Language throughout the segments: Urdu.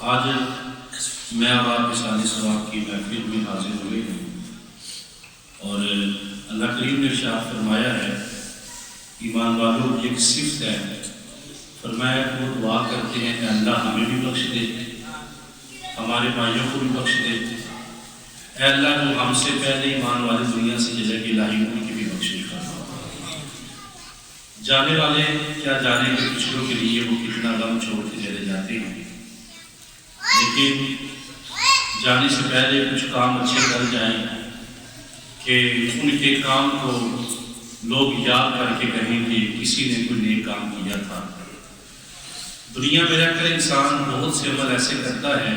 آج میں اور آپ مثالی ثواب کی محفل میں حاضر ہوئے ہیں اور اللہ کریم نے ارشاد فرمایا ہے ایمان والوں کی ایک صفت ہے، فرمایا کہ وہ دعا کرتے ہیں کہ اللہ ہمیں بھی بخش دے، ہمارے بھائیوں کو بھی بخش دے، اے اللہ جو ہم سے پہلے ایمان والے دنیا سے جزا کی الہی ان کی بھی بخشش کرنا۔ جانے والے کیا جانے کے پچھلوں کے لیے وہ کتنا غم چھوڑ کے چلے جاتے ہیں، لیکن جانے سے پہلے کچھ کام اچھے کر جائیں کہ ان کے کام کو لوگ یاد کر کے کہیں کہ کسی نے کوئی نیک کام کیا تھا۔ دنیا میں رہ کر انسان بہت سے عمل ایسے کرتا ہے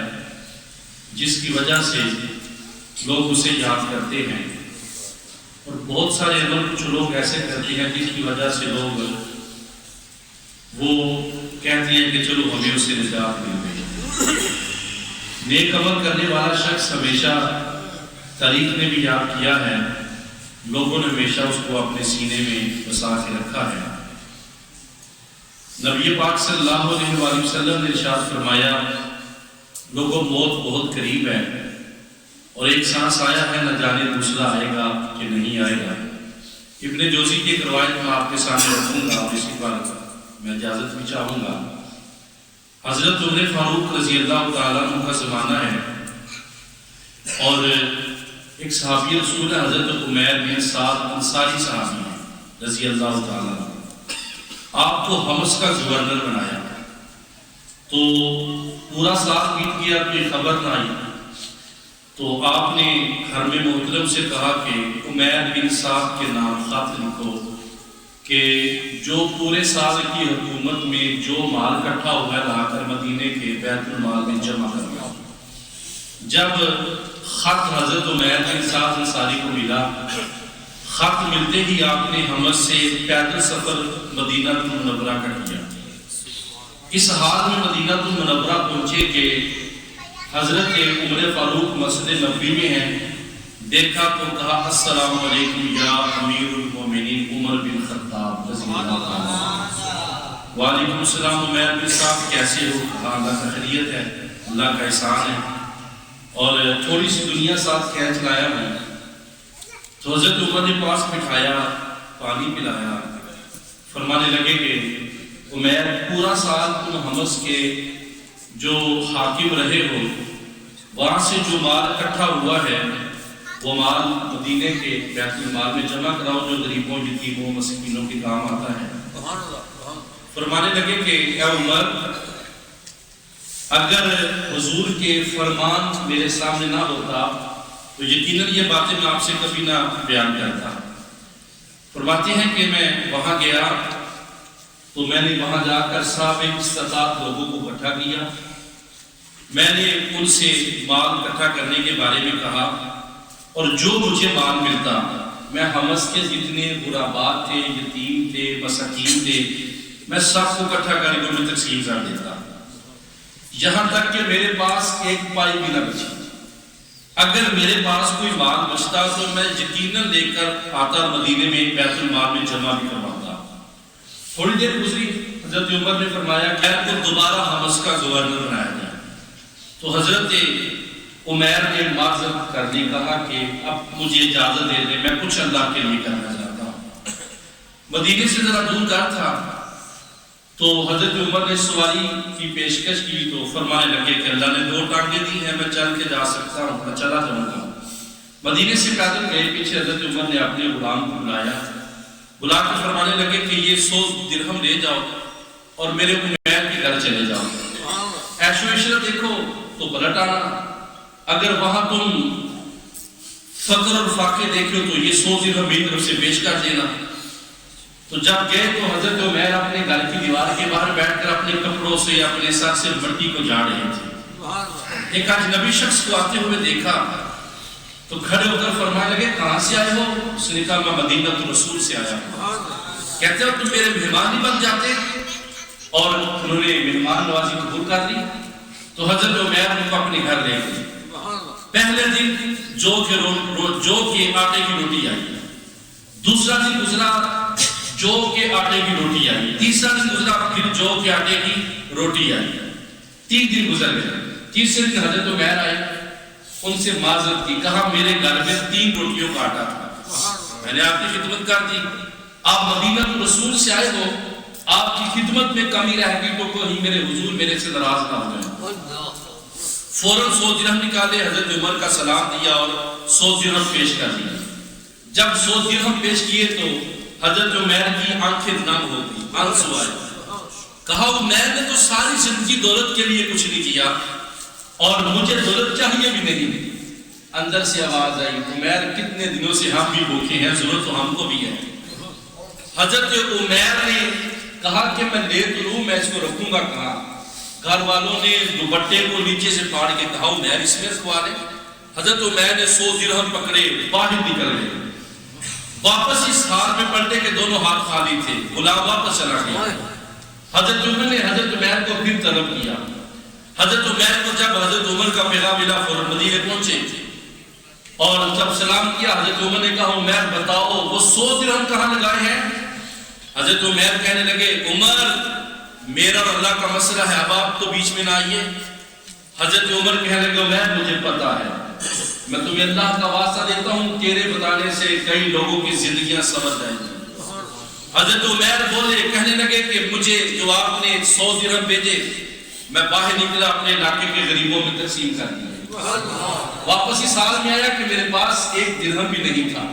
جس کی وجہ سے لوگ اسے یاد کرتے ہیں، اور بہت سارے عمل کچھ لوگ ایسے کرتے ہیں جس کی وجہ سے لوگ وہ کہتے ہیں کہ چلو ہمیں اسے نجات مل گئی۔ نیک عمل کرنے والا شخص ہمیشہ تاریخ نے بھی یاد کیا ہے، لوگوں نے ہمیشہ اس کو اپنے سینے میں بسا کے رکھا ہے۔ نبی پاک صلی اللہ علیہ وآلہ وسلم نے ارشاد فرمایا لوگوں موت بہت قریب ہے اور ایک سانس آیا ہے، نہ جانے دوسرا آئے گا کہ نہیں آئے گا۔ ابن جوزی کی ایک روایت میں آپ کے سامنے رکھوں گا، اسی پر میں اجازت بھی چاہوں گا۔ حضرت عمر فاروق رضی اللہ تعالیٰ عنہ کا زمانہ ہے اور ایک صحابی رسول ہے حضرت عمیر بن سعد انصاری صحابی ہیں رضی اللہ تعالیٰ عنہ۔ آپ کو حمص کا گورنر بنایا تو پورا سال بیت گیا، کوئی خبر نہ آئی، تو آپ نے حرم محترم سے کہا کہ عمیر بن سعد کے نام خط لکھو کہ جو پورے سال کی حکومت میں جو مال اکٹھا ہوا ہے لا کر مدینے کے بیت المال میں جمع کر دیا۔ جب خط حضرت عمیر بن سعد انصاری کو ملا، خط ملتے ہی آپ نے حمص سے پیدل سفر مدینہ المنورہ کا کیا۔ اس حال میں مدینہ المنورہ پہنچے کہ حضرت عمر فاروق مسجد نبوی میں ہیں، دیکھا تو کہا السلام علیکم یا امیر المومنین عمر بن خطاب رضی اللہ عنہ۔ وعلیکم السلام عمیر بن صاحب کیسے ہو؟ کہا اللہ کا خیریت ہے، اللہ کا احسان ہے، اور تھوڑی سی دنیا ساتھ کھینچ لایا ہوں۔ تو حضرت عمر نے پاس بٹھایا، پانی پلایا، فرمانے لگے کہ عمیر پورا سال تم حمص کے جو حاکم رہے ہو، وہاں سے جو مال اکٹھا ہوا ہے وہ مال مدینے کے بیت المال میں جمع کراؤ جو غریبوں یتیموں مسکینوں کے کام آتا ہے۔ فرمانے لگے کہ اے عمر، اگر حضور کے فرمان میرے سامنے نہ ہوتا تو یقیناً یہ باتیں میں آپ سے کبھی نہ بیان کرتا۔ فرماتے ہیں کہ میں وہاں گیا تو میں نے وہاں جا کر صاحب استطاعت لوگوں کو اکٹھا کیا، میں نے ان سے مال اکٹھا کرنے کے بارے میں کہا، اور جو مجھے مال ملتا میں حمص کے جتنے غرباء تھے، یتیم تھے، مساکین تھے، میں سب کو اکٹھا کر کے انہیں تقسیم کر دیتا، یہاں تک کہ میرے پاس ایک پائی بھی نہ بچی۔ اگر میرے پاس کوئی مال بچتا تو میں یقیناً لے کر آتا مدینے میں بیت المال میں جمع بھی کرواتا۔ تھوڑی دیر گزری، حضرت عمر نے فرمایا کہ آپ کو دوبارہ حمص کا گورنر بنایا جائے۔ تو حضرت عمیر نے معذرت کرنے کہا کہ اب مجھے اجازت دے دیں، میں کچھ اللہ کے لیے کرنا چاہتا ہوں۔ مدینے سے ذرا دور گھر تھا تو حضرت عمر نے سواری کی پیشکش کی تو فرمانے لگے کہ اللہ نے 2 ٹانگیں دی ہیں، میں چل کے جا سکتا ہوں، میں چلا جاؤں گا۔ مدینے سے پیدل گئے، پیچھے حضرت عمر نے اپنے غلام کو بلا کے فرمانے لگے کہ یہ 100 درہم لے جاؤ اور میرے عمیر کے گھر چلے جاؤ، عیش و عشرت دیکھو تو پلٹ آنا، اگر وہاں تم فقر اور فاقے دیکھو تو یہ 100 درہم میری طرف سے پیش کر دینا۔ تو جب گئے تو حضرت عمیر اپنے گھر کی دیوار کے باہر بیٹھ کر اپنے کپڑوں سے اپنے سر سے مٹی کو جھاڑ رہے تھے۔ ایک اجنبی شخص کو آتے ہوئے دیکھا تو کھڑے ہو کر فرمانے لگے کہاں سے آئے ہو؟ اس نے کہا میں مدینہ رسول سے آیا ہوں۔ کہتے ہو تم میرے مہمان ہی بن جاتے، اور انہوں نے مہمان نوازی قبول کر لی۔ تو حضرت عمیر نے اپنے گھر لے گئے۔ پہلے دن جو کے آٹے کی روٹی آئی، دوسرا دن گزرا جو کے آٹے کی روٹی آئی، تیسرا دن گزرا پھر جو کے آٹے کی روٹی آئی، 3 دن گزر گئے۔ تیسرے دن حضرت عمیر آئے، ان سے معذرت کی، کہا میرے گھر میں 3 روٹیوں کا آٹا تھا، میں نے آپ کی خدمت کر دی، آپ مدینہ رسول سے آئے ہو، آپ کی خدمت میں کمی رہ گئی تو کہیں میرے حضور میرے سے ناراض نہ ہو جائیں۔ فوراً 100 درہم نکالے، حضرت عمر کا سلام دیا اور 100 درہم پیش کر دیا۔ جب 100 درہم پیش کیے تو حضرت عمیر کی آنکھیں نم ہو گئی، آنسو آئے، کہا عمیر نے تو ساری زندگی دولت کے لیے کچھ نہیں کیا اور مجھے دولت چاہیے بھی نہیں۔ اندر سے آواز آئی، عمیر کتنے دنوں سے ہم بھی بھوکے ہیں، ضرورت تو ہم کو بھی ہے۔ حضرت عمیر نے کہا کہ میں لے تو لوں، میں اس کو رکھوں گا کہاں؟ گھر والوں نے دوپٹے کو نیچے سے پھاڑ کے کہا عمیر اس میں رکھوا لے۔ حضرت عمیر نے 100 درہم پکڑے، باہر نکل گئے، واپس اس حال میں پلٹے کہ دونوں ہاتھ خالی تھے، غلام واپس چلا گیا۔ حضرت عمر نے حضرت عمیر کو پھر طلب کیا۔ حضرت عمیر کو جب حضرت عمر کا پیغام ملا فوراً مدینے پہنچے اور جب سلام کیا، حضرت عمر نے کہا عمیر بتاؤ وہ 100 درہم کہاں لگائے ہیں؟ حضرت عمیر کہنے لگے عمر میرا اور اللہ کا مسئلہ ہے، اب آپ تو بیچ میں نہ آئیے۔ حضرت عمر کہنے لگے عمیر مجھے پتا ہے، میں تمہیں اللہ کا واسطہ دیتا ہوں، تیرے بتانے سے کئی لوگوں کی زندگیاں سمجھ جائیں گی۔ حضرت عمیر بولے، کہنے لگے کہ مجھے جو آپ نے 100 درہم بھیجے، میں باہر نکلا اپنے علاقے کے غریبوں میں تقسیم کر دیا۔ واپس اس حال میں آیا کہ میرے پاس 1 درہم بھی نہیں تھا۔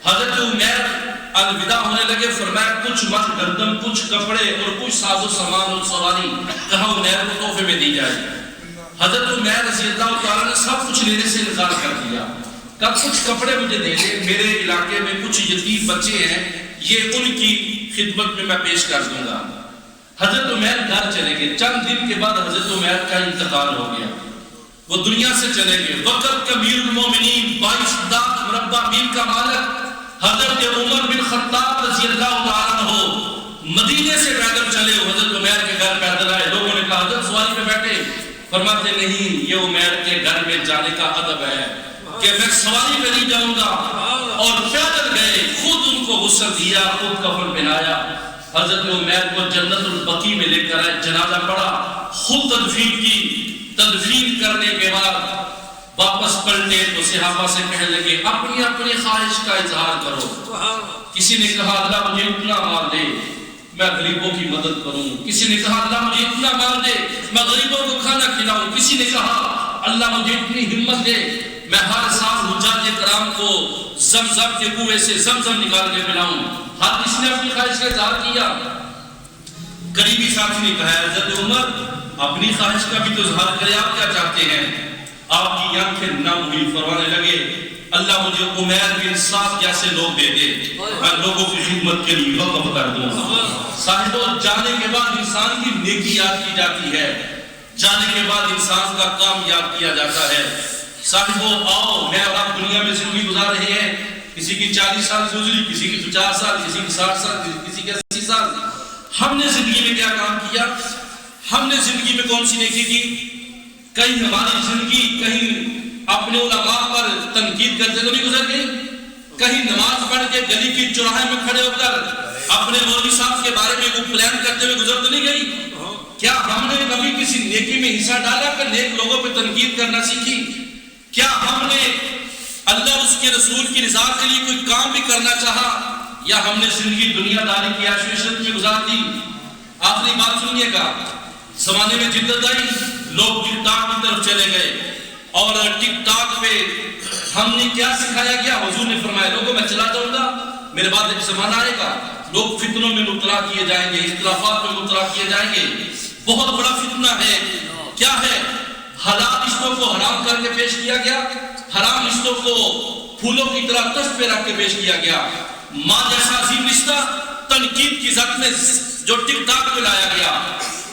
حضرت عمیر الوداع ہونے لگے، فرمایا کچھ من گندم، کچھ کپڑے اور کچھ ساز و سامان اور سواری کہا عمیر کو تحفے میں دی جائے۔ حضرت عمیر رضی اللہ تعالیٰ نے سب کچھ لینے سے انکار کر دیا، کہا کچھ کپڑے مجھے دے دے، میرے علاقے میں کچھ یتیم بچے ہیں، یہ ان کی خدمت میں پیش کر دوں گا۔ حضرت عمیر گھر چلے گئے، چند دن کے بعد حضرت عمیر کا انتقال ہو گیا، وہ دنیا سے چلے گئے۔ وقت کبیر المومنین 22 لاکھ مربع میل کا مالک حضرت عمر بن خطاب رضی اللہ تعالیٰ عنہ مدینے سے پیدل چلے، حضرت عمیر کے گھر پیدل آئے۔ لوگوں نے کہا حضرت سواری پہ بیٹھے، فرماتے نہیں یہ عمیر کے گھر میں جانے کا ادب ہے کہ میں سواری پہ نہیں جاؤں گا، اور پیدل گئے، خود ان کو غسل دیا، خود کفن پہنایا، حضرت عمیر کو جنت البقیع میں لے کر آئے، جنازہ پڑھا، خود تدفین کی۔ تدفین کرنے کے بعد واپس پلٹے تو صحابہ سے کہنے لگے اپنی اپنی خواہش کا اظہار کرو۔ کسی نے کہا اللہ مجھے اتنا مال دے میں غریبوں کی مدد کروں، کسی نے کہا اللہ مجھے اتنا مال دے میں غریبوں کو کھانا کھلاؤں، کسی نے کہا اللہ مجھے اتنی ہمت دے میں ہر سال حجاج کرام کو زمزم کے کنویں سے زمزم نکال کے پلاؤں۔ ہر کسی نے اپنی خواہش کا اظہار کیا۔ قریبی ساتھی نے کہا حضرت عمر اپنی خواہش کا بھی تو اظہار کرے، آپ کیا چاہتے ہیں؟ آپ کی آنکھیں نم ہوئی، فرمانے لگے اللہ مجھے عمیر بن سعد جیسے لوگ دے دے، میں لوگوں کی خدمت کے لیے وقف کر دوں گا۔ صاحبوں جانے کے بعد انسان کی نیکی یاد کی جاتی ہے، جانے کے بعد انسان کا کام یاد کیا جاتا ہے۔ صاحبوں آؤ، میں آپ دنیا میں زندگی گزار رہے ہیں، کسی کی 40 سال گزری، کسی کی 50 سال، کسی کی 60 سال، کسی کی 80 سال۔ ہم نے زندگی میں کیا کام کیا؟ ہم نے زندگی میں کون سی نیکی کی؟ کہیں ہماری زندگی کہیں اپنے علماء پر تنقید کرتے تو نہیں گزر گئی؟ کہیں نماز پڑھ کے گلی کی چوراہے میں کھڑے ہو کر اپنے مولوی صاحب کے بارے میں کوئی پلان کرتے ہوئے گزر تو نہیں گئی؟ کیا ہم نے کبھی کسی نیکی میں حصہ ڈالا کہ نیک لوگوں پہ تنقید کرنا سیکھی؟ کیا ہم نے اللہ اس کے رسول کی رضا کے لیے کوئی کام بھی کرنا چاہا، یا ہم نے زندگی دنیا داری کی عیش و عشرت میں گزار دی؟ آخری بات سنیے گا، زمانے میں جدت آئی، لوگ ٹک ٹاک کی طرف چلے گئے، اور ٹک ٹاک پہ ہم نے کیا سکھایا گیا؟ حضور نے فرمایا لوگوں میں چلا جاؤں گا، میرے بعد ایک زمانہ آئے گا لوگ فتنوں میں مبتلا کیے جائیں گے، اختلافات میں مبتلا کیے جائیں گے۔ بہت بڑا فتنہ ہے، کیا ہے؟ حلال رشتوں کو حرام کر کے پیش کیا گیا، حرام رشتوں کو پھولوں کی طرح تشت پہ رکھ کے پیش کیا گیا۔ ماں جیسا عظیم رشتہ تنقید کی زد میں جو ٹک ٹاک پہ لایا گیا،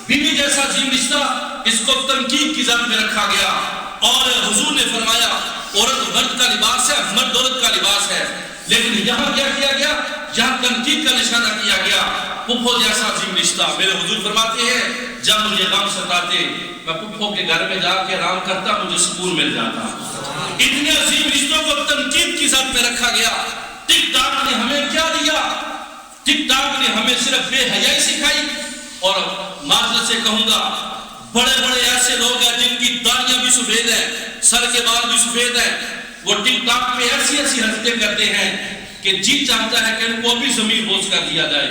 بیوی جیسا عظیم رشتہ اس کو تنقید کی زد میں رکھا گیا، اور حضور نے فرمایا عورت مرد کا لباس ہے، مرد عورت کا لباس ہے، لیکن یہاں کیا کیا گیا؟ جہاں تنقید کا نشانہ کیا گیا، پھپھو جیسا عظیم رشتہ۔ میرے حضور فرماتے ہیں جب مجھے غم ستاتے میں پھپھو کے گھر میں جا کے آرام کرتا، مجھے سکون مل جاتا۔ اتنے عظیم رشتوں کو تنقید کی زد میں رکھا گیا۔ ٹک ٹاک نے ہمیں کیا دیا؟ ٹک ٹاک نے ہمیں صرف بے حیائی سکھائی، اور معذرت سے کہوں گا بڑے بڑے ایسے لوگ ہیں جن کی سر کے بال بھی سفید ہیں، وہ ٹک ٹاک پہ ایسی ایسی حرکتیں کرتے ہیں کہ جی چاہتا ہے کہ ان کو بھی زمین بوجھ کر دیا جائے،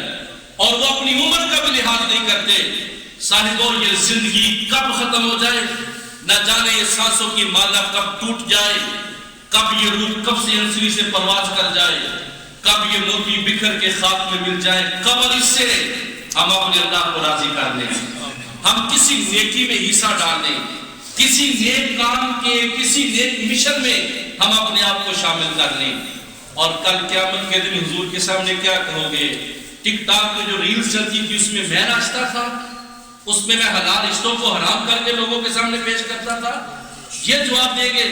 اور وہ اپنی عمر کا بھی لحاظ نہیں کرتے۔ صاحبوں یہ زندگی کب ختم ہو جائے، نہ جانے یہ سانسوں کی مالا کب ٹوٹ جائے، کب یہ روح کب سے انسلی سے پرواز کر جائے، کب یہ موتی بکھر کے خاک میں مل جائے، کب اور اس سے ہم اپنے اللہ کو راضی کر لیں، ہم کسی نیکی میں حصہ ڈال دیں، کسی نیک کام کے، کسی نیک مشن میں ہم اپنے آپ کو شامل کر لیں۔ اور کل قیامت کے دن حضور کے سامنے کیا کہو گے؟ ٹک ٹاک میں جو ریلز چلتی تھی اس میں میں ناچتا تھا، اس میں حلال رشتوں کو حرام کر کے لوگوں کے سامنے پیش کرتا تھا۔ یہ جواب دیں گے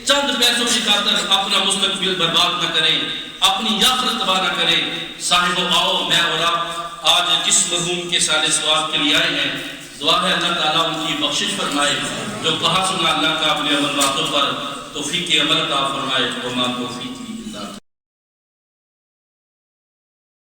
چند پیسوں کی خاطر اپنا مستقبل برباد نہ کریں، اپنی آخرت تباہ نہ کریں۔ صاحبو آؤ، میں اور آپ آج جس مرحوم کے سال ثواب کے لیے آئے ہیں، دعا ہے اللہ تعالیٰ ان کی بخشش فرمائے، جو کہا سنا اللہ کا اپنے عمل باتوں پر توفیق عمل عطا فرمائے۔ وما توفیق